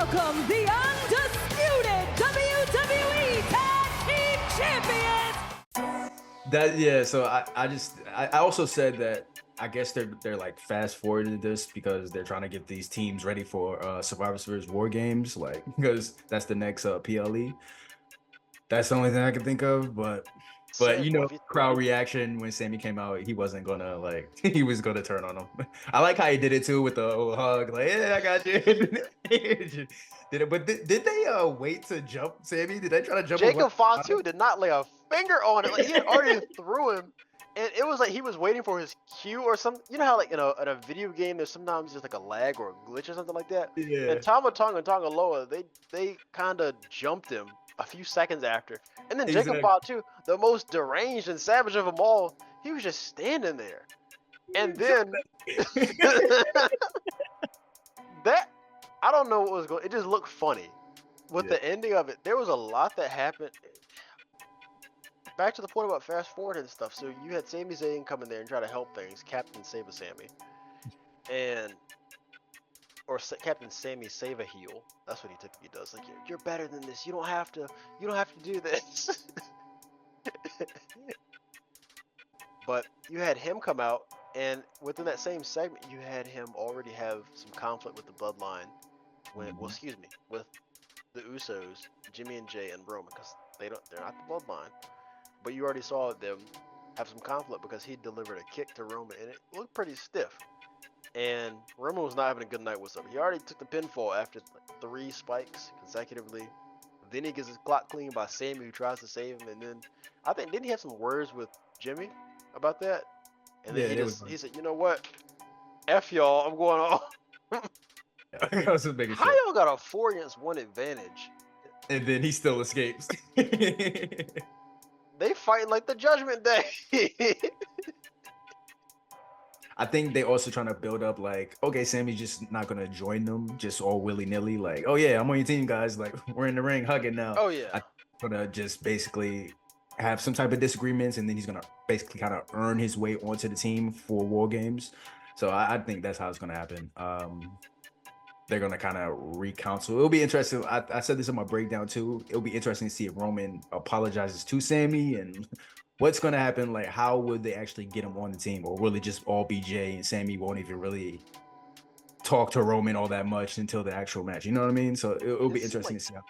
welcome the undisputed WWE Tag Team Champions. So I also said that I guess they're like fast forwarding this because they're trying to get these teams ready for Survivor Series War Games, like because that's the next PLE. That's the only thing I can think of, but crowd reaction when Sami came out, he wasn't gonna like he was gonna turn on him. I like how he did it too with the whole hug, like yeah, I got you. Did it? But did they wait to jump Sami? Did they try to jump? Jacob Fatu did not lay a finger on it. Like he had already threw him, and it was like he was waiting for his cue or something. You know how like in a video game there's sometimes just like a lag or a glitch or something like that. Yeah. And Tama Tonga and Tonga Loa, they kind of jumped him a few seconds after, and then Jacob Fatu, the most deranged and savage of them all, he was just standing there, and then that I don't know what was going. It just looked funny. With the ending of it, there was a lot that happened. Back to the point about fast forward and stuff. So you had Sami Zayn come in there and try to help things, Captain Save a Sammy, Captain Sami Save a Heel. That's what he typically does. Like you're better than this. You don't have to do this. But you had him come out, and within that same segment, you had him already have some conflict with the Bloodline. With the Usos, Jimmy and Jay and Roman, because they're not the Bloodline. But you already saw them have some conflict because he delivered a kick to Roman, and it looked pretty stiff. And Roman was not having a good night with something. He already took the pinfall after like 3 spikes consecutively. Then he gets his clock cleaned by Sami, who tries to save him, and then I think didn't he have some words with Jimmy about that? And then he said, you know what? F y'all, I'm going on. That was the biggest. How y'all got a 4-against-1 advantage? And then he still escapes. They fighting like the Judgment Day. I think they also trying to build up like, okay, Sammy's just not gonna join them just all willy-nilly, like, oh yeah, I'm on your team, guys. Like we're in the ring hugging now. Oh yeah. I'm gonna just basically have some type of disagreements, and then he's gonna basically kind of earn his way onto the team for War Games. So I think that's how it's gonna happen. They're gonna kind of recounsel. It'll be interesting. I said this in my breakdown too. It'll be interesting to see if Roman apologizes to Sami and what's gonna happen. Like, how would they actually get him on the team, or will it just all be Jay and Sami won't even really talk to Roman all that much until the actual match? You know what I mean? So it'll be interesting to see how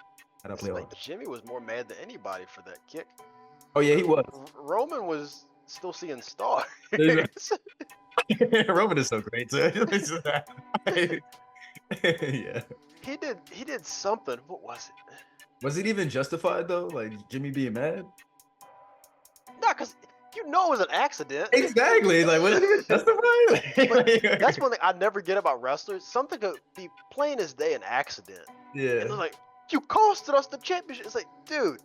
that play out. Jimmy was more mad than anybody for that kick. Oh yeah, he was. Roman was still seeing stars. Roman is so great too. Yeah. He did something. What was it? Was it even justified though? Like Jimmy being mad? Nah, cause you know it was an accident. Exactly. Like was it even justified? That's one thing I never get about wrestlers. Something could be plain as day an accident. Yeah. And it's like, you costed us the championship. It's like, dude,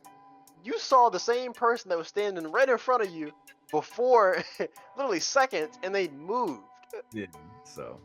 you saw the same person that was standing right in front of you before literally seconds, and they moved. Yeah. So